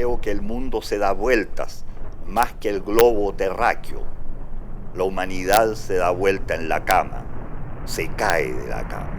Creo que el mundo se da vueltas más que el globo terráqueo. La humanidad se da vuelta en la cama, se cae de la cama.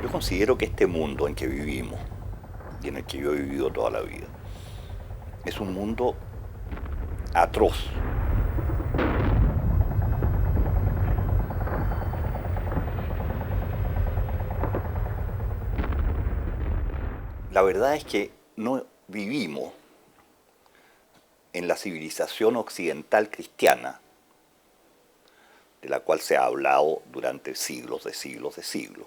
Yo considero que este mundo en que vivimos y en el que yo he vivido toda la vida es un mundo atroz. La verdad es que no vivimos en la civilización occidental cristiana de la cual se ha hablado durante siglos de siglos de siglos.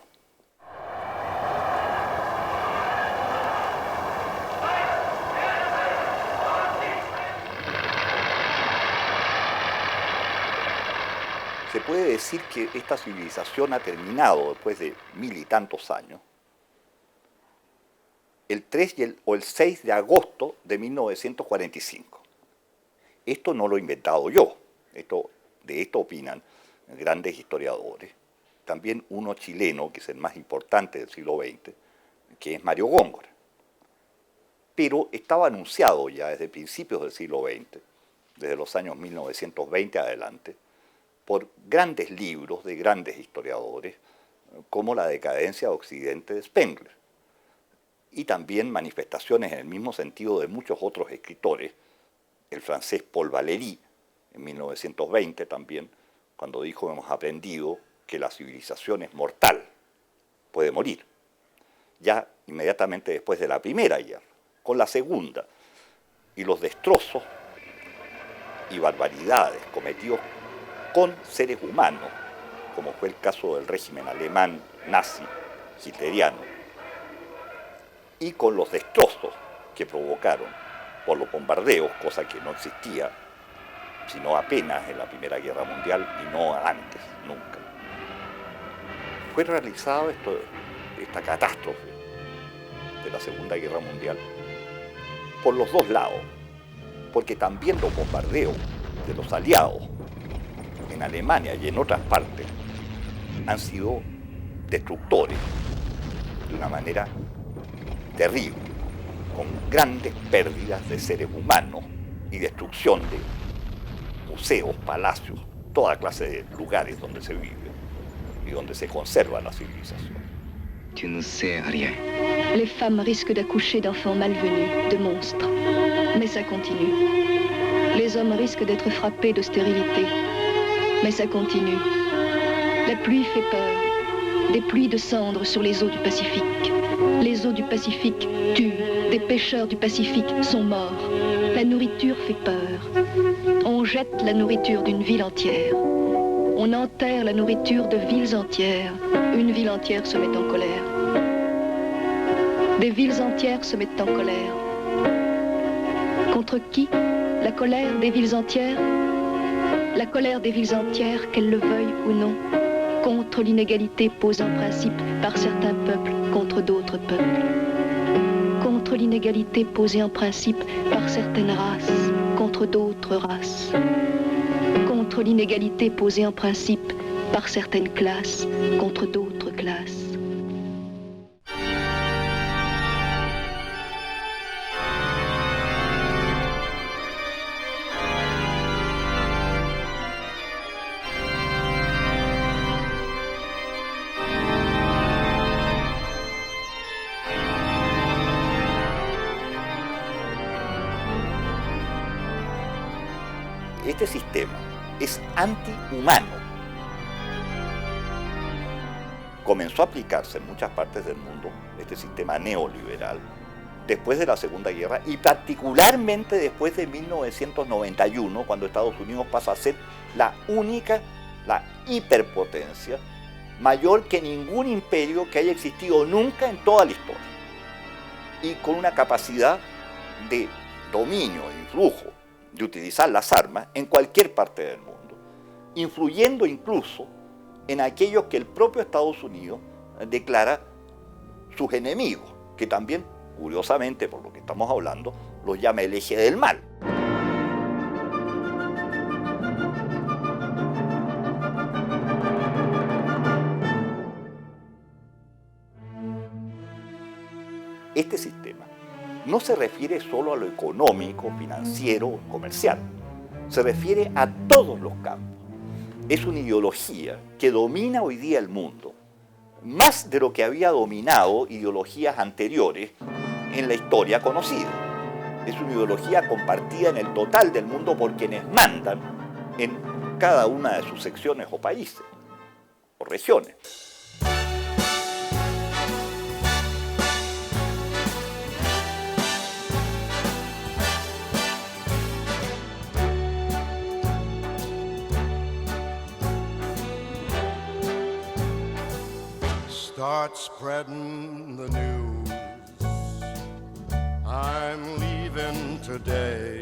Se puede decir que esta civilización ha terminado después de 1000 y tantos años, el 3 o el 6 de agosto de 1945. Esto no lo he inventado yo, de esto opinan grandes historiadores, también uno chileno, que es el más importante del siglo XX, que es Mario Góngora. Pero estaba anunciado ya desde principios del siglo XX, desde los años 1920 adelante, por grandes libros de grandes historiadores, como La decadencia de Occidente de Spengler, y también manifestaciones en el mismo sentido de muchos otros escritores, el francés Paul Valéry, en 1920 también, cuando dijo: hemos aprendido que la civilización es mortal, puede morir. Ya inmediatamente después de la Primera Guerra, con la Segunda, y los destrozos y barbaridades cometidos con seres humanos, como fue el caso del régimen alemán nazi hitleriano, y con los destrozos que provocaron por los bombardeos, cosa que no existía sino apenas en la Primera Guerra Mundial y no antes, nunca. Fue realizado esta catástrofe de la Segunda Guerra Mundial por los dos lados, porque también los bombardeos de los aliados en Alemania y en otras partes han sido destructores de una manera terrible, con grandes pérdidas de seres humanos y destrucción de museos, palacios, toda clase de lugares donde se vive y donde se conserva la civilización. Tu ne sais rien. Les femmes risquent d'accoucher d'enfants malvenus, de monstres. Mais ça continue. Les hommes risquent d'être frappés de stérilité. Mais ça continue. La pluie fait peur. Des pluies de cendres sur les eaux du Pacifique. Les eaux du Pacifique tuent. Des pêcheurs du Pacifique sont morts. La nourriture fait peur. On jette la nourriture d'une ville entière. On enterre la nourriture de villes entières. Une ville entière se met en colère. Des villes entières se mettent en colère. Contre qui? La colère des villes entières? La colère des villes entières, qu'elles le veuillent ou non, contre l'inégalité posée en principe par certains peuples contre d'autres peuples. Contre l'inégalité posée en principe par certaines races contre d'autres races. Contre l'inégalité posée en principe par certaines classes contre d'autres classes. Este sistema es antihumano. Comenzó a aplicarse en muchas partes del mundo este sistema neoliberal después de la Segunda Guerra y particularmente después de 1991, cuando Estados Unidos pasa a ser la hiperpotencia mayor que ningún imperio que haya existido nunca en toda la historia, y con una capacidad de dominio, influjo, de utilizar las armas en cualquier parte del mundo, influyendo incluso en aquellos que el propio Estados Unidos declara sus enemigos, que también, curiosamente, por lo que estamos hablando, los llama el eje del mal. Este sistema no se refiere solo a lo económico, financiero, comercial. Se refiere a todos los campos. Es una ideología que domina hoy día el mundo, más de lo que había dominado ideologías anteriores en la historia conocida. Es una ideología compartida en el total del mundo por quienes mandan en cada una de sus secciones o países o regiones. Start spreading the news. I'm leaving today.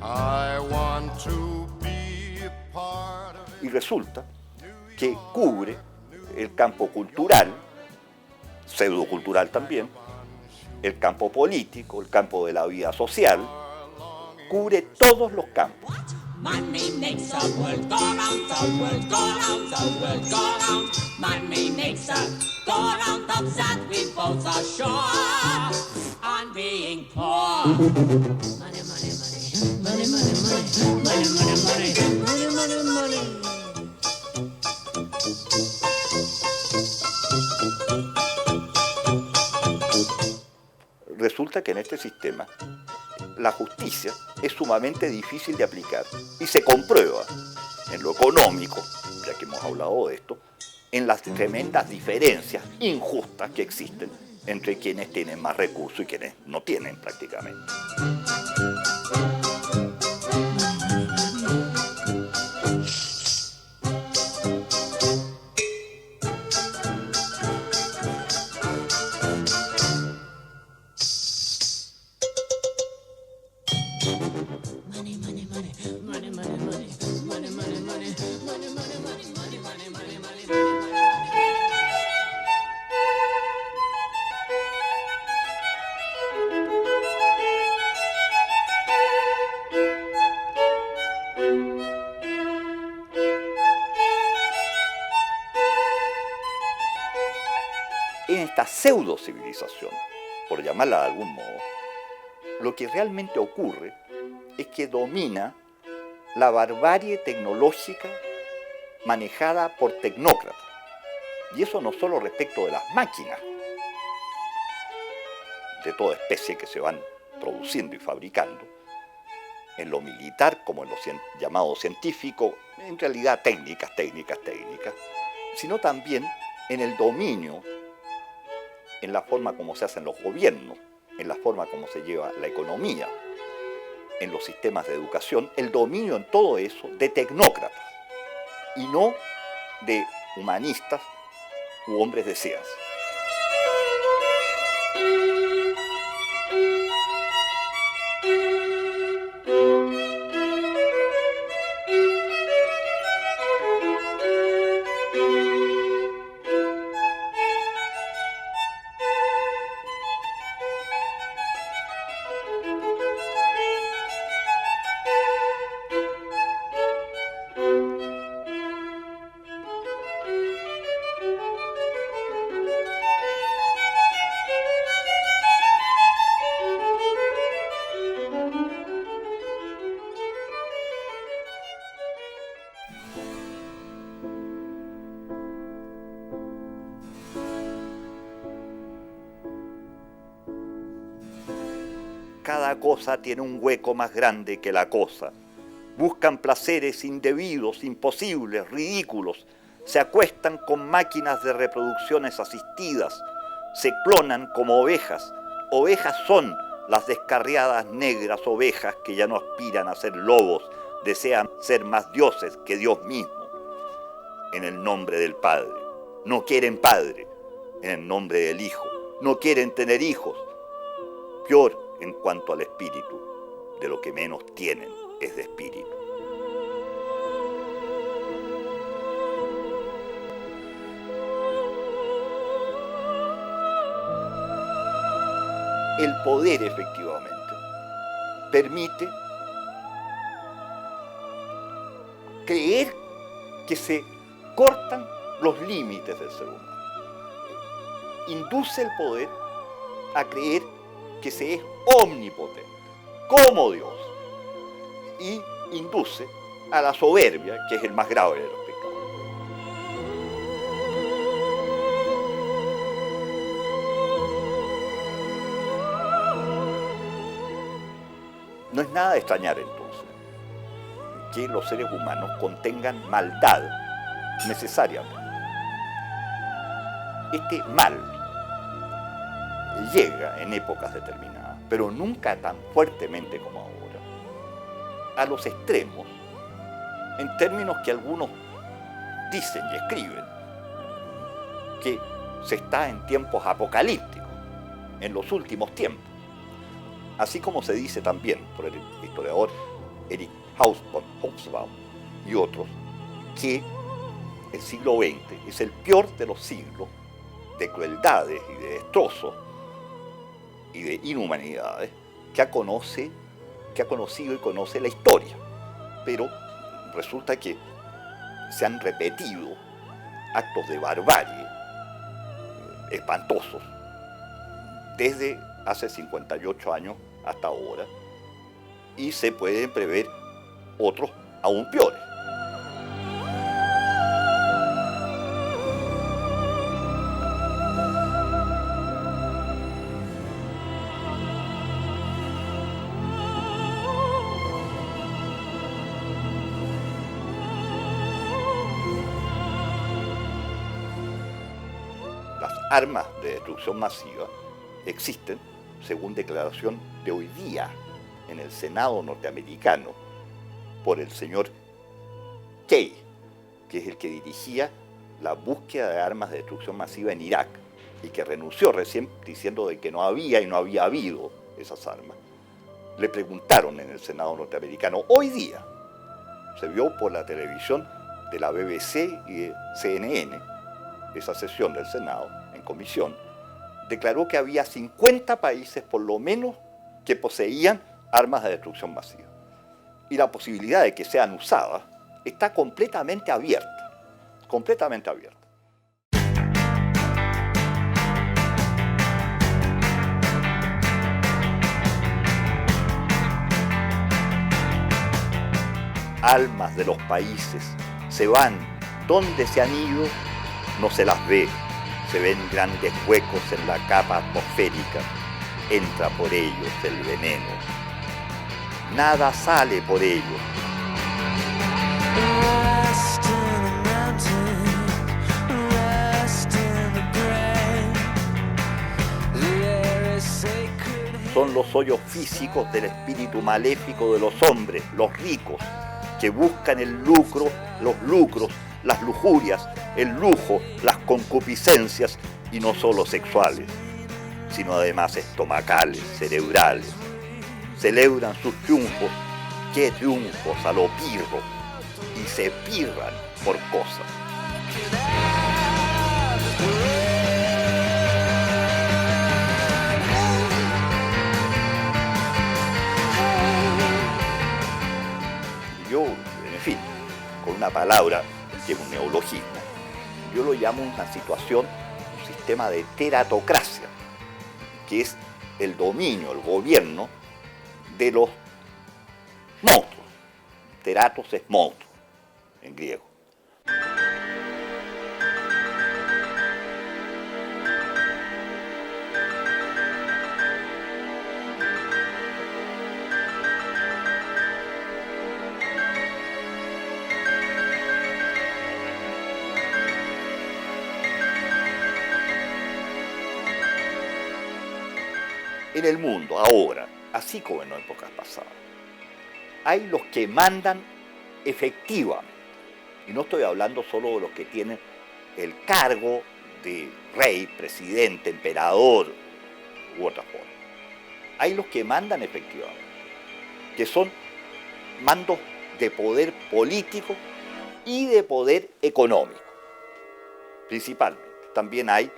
I want to be a part of it. Y resulta que cubre el campo cultural, pseudocultural también, el campo político, el campo de la vida social, cubre todos los campos. Money makes the world go round, the world go round, the world go round. Money makes the go round, upset we both are sure on being poor. Money, money, money, money, money, money, money, money, money, money, money. Resulta que en este sistema la justicia es sumamente difícil de aplicar y se comprueba en lo económico, ya que hemos hablado de esto, en las tremendas diferencias injustas que existen entre quienes tienen más recursos y quienes no tienen prácticamente. En esta pseudo civilización, por llamarla de algún modo, lo que realmente ocurre es que domina la barbarie tecnológica manejada por tecnócratas. Y eso no solo respecto de las máquinas de toda especie que se van produciendo y fabricando, en lo militar como en lo llamado científico, en realidad técnicas, sino también en el dominio, en la forma como se hacen los gobiernos, en la forma como se lleva la economía, en los sistemas de educación, el dominio en todo eso de tecnócratas y no de humanistas u hombres de ciencia. Cada cosa tiene un hueco más grande que la cosa. Buscan placeres indebidos, imposibles, ridículos. Se acuestan con máquinas de reproducciones asistidas. Se clonan como ovejas. Ovejas son las descarriadas negras ovejas que ya no aspiran a ser lobos, desean ser más dioses que Dios mismo. En el nombre del Padre. No quieren Padre. En el nombre del Hijo. No quieren tener hijos. Peor en cuanto al espíritu, de lo que menos tienen es de espíritu. el poder efectivamente permite creer que se cortan los límites del ser humano. Induce el poder a creer que se es omnipotente, como Dios, y induce a la soberbia, que es el más grave de los pecados. No es nada de extrañar entonces que los seres humanos contengan maldad necesariamente. Este mal llega en épocas determinadas, pero nunca tan fuertemente como ahora, a los extremos, en términos que algunos dicen y escriben, que se está en tiempos apocalípticos, en los últimos tiempos. Así como se dice también por el historiador Erich Hobsbawm y otros, que el siglo XX es el peor de los siglos de crueldades y de destrozos y de inhumanidades que ha conocido y conoce la historia. Pero resulta que se han repetido actos de barbarie espantosos desde hace 58 años hasta ahora, y se pueden prever otros aún peores. Las armas de destrucción masiva existen, según declaración de hoy día en el Senado norteamericano por el señor Kay, que es el que dirigía la búsqueda de armas de destrucción masiva en Irak y que renunció recién diciendo de que no había y no había habido esas armas. Le preguntaron en el Senado norteamericano hoy día, se vio por la televisión de la BBC y de CNN, esa sesión del Senado en comisión, declaró que había 50 países por lo menos que poseían armas de destrucción masiva. Y la posibilidad de que sean usadas está completamente abierta, completamente abierta. Almas de los países se van, ¿dónde se han ido? No se las ve. Se ven grandes huecos en la capa atmosférica, entra por ellos el veneno. Nada sale por ellos. Son los hoyos físicos del espíritu maléfico de los hombres, los ricos, que buscan el lucro, los lucros, las lujurias, el lujo, las concupiscencias, y no solo sexuales, sino además estomacales, cerebrales. Celebran sus triunfos, qué triunfos a lo pirro, y se pirran por cosas. Yo, en fin, con una palabra que es un neologismo, yo lo llamo una situación, un sistema de teratocracia, que es el dominio, el gobierno de los monstruos. Teratos es monstruo, en griego. En el mundo, ahora, así como en épocas pasadas, hay los que mandan efectivamente. Y no estoy hablando solo de los que tienen el cargo de rey, presidente, emperador u otra forma. Hay los que mandan efectivamente, que son mandos de poder político y de poder económico, principalmente. También hay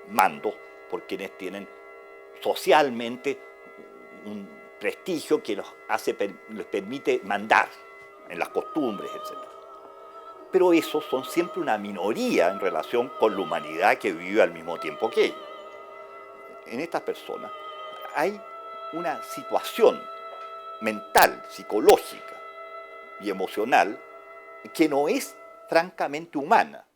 mandos por quienes tienen socialmente un prestigio que les permite mandar en las costumbres, etc. Pero esos son siempre una minoría en relación con la humanidad que vive al mismo tiempo que ellos. En estas personas hay una situación mental, psicológica y emocional que no es francamente humana.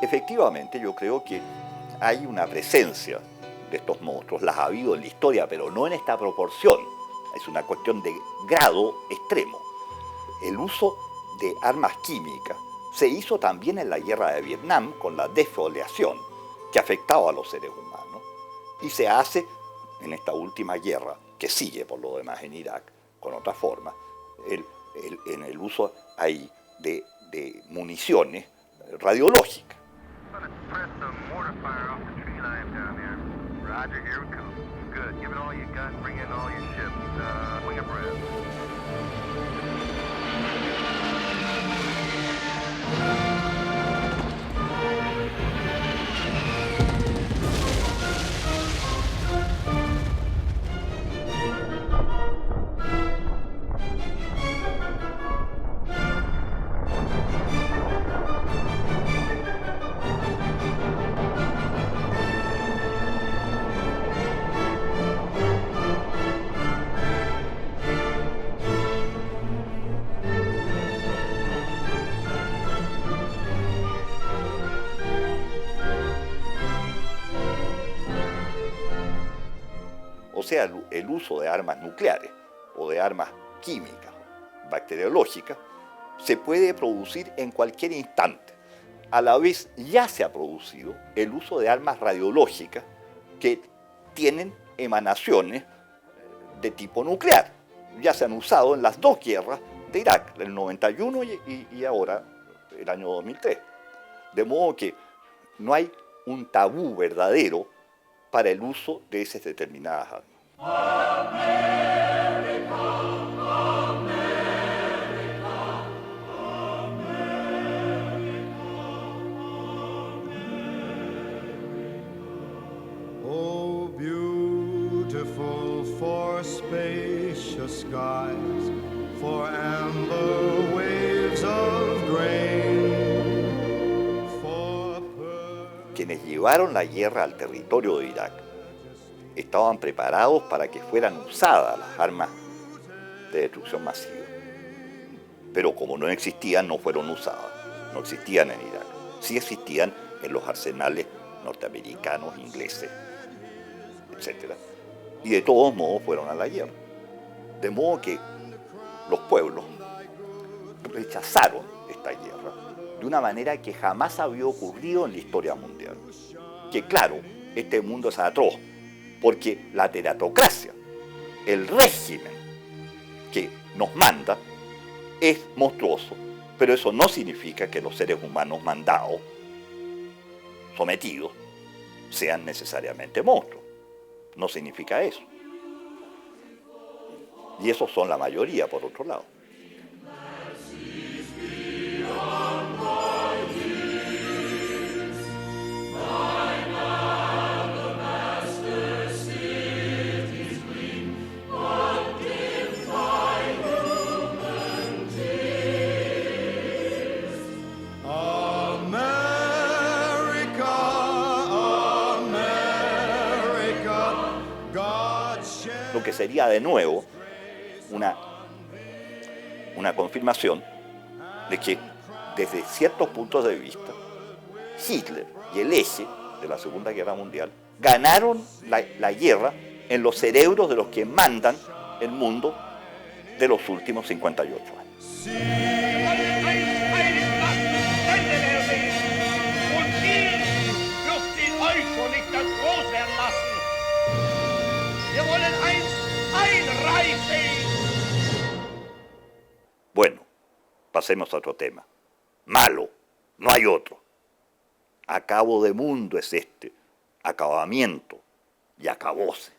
Efectivamente, yo creo que hay una presencia de estos monstruos, las ha habido en la historia, pero no en esta proporción. Es una cuestión de grado extremo. El uso de armas químicas se hizo también en la guerra de Vietnam con la defoliación, que afectaba a los seres humanos, y se hace en esta última guerra, que sigue por lo demás en Irak, con otra forma, en el uso ahí de municiones radiológicas. Press some mortar fire off the tree line down there. Roger, here we come. Good. Give it all you got. Bring in all your ships. Wing abreast. O sea, el uso de armas nucleares o de armas químicas, bacteriológicas, se puede producir en cualquier instante. A la vez ya se ha producido el uso de armas radiológicas que tienen emanaciones de tipo nuclear. Ya se han usado en las dos guerras de Irak, el 91 y ahora el año 2003. De modo que no hay un tabú verdadero para el uso de esas determinadas armas. Oh, beautiful for spacious skies, for amber waves of grain, for Quienes llevaron la guerra al territorio de Irak estaban preparados para que fueran usadas las armas de destrucción masiva. Pero como no existían, no fueron usadas. No existían en Irak. Sí existían en los arsenales norteamericanos, ingleses, etc. Y de todos modos fueron a la guerra. De modo que los pueblos rechazaron esta guerra de una manera que jamás había ocurrido en la historia mundial. Que claro, este mundo es atroz, porque la teratocracia, el régimen que nos manda, es monstruoso, pero eso no significa que los seres humanos mandados, sometidos, sean necesariamente monstruos. No significa eso. Y esos son la mayoría, por otro lado. Lo que sería de nuevo una confirmación de que desde ciertos puntos de vista Hitler y el eje de la Segunda Guerra Mundial ganaron la guerra en los cerebros de los que mandan el mundo de los últimos 58 años. Bueno, pasemos a otro tema. malo, no hay otro. Acabo de mundo es este, acabamiento y acabóse.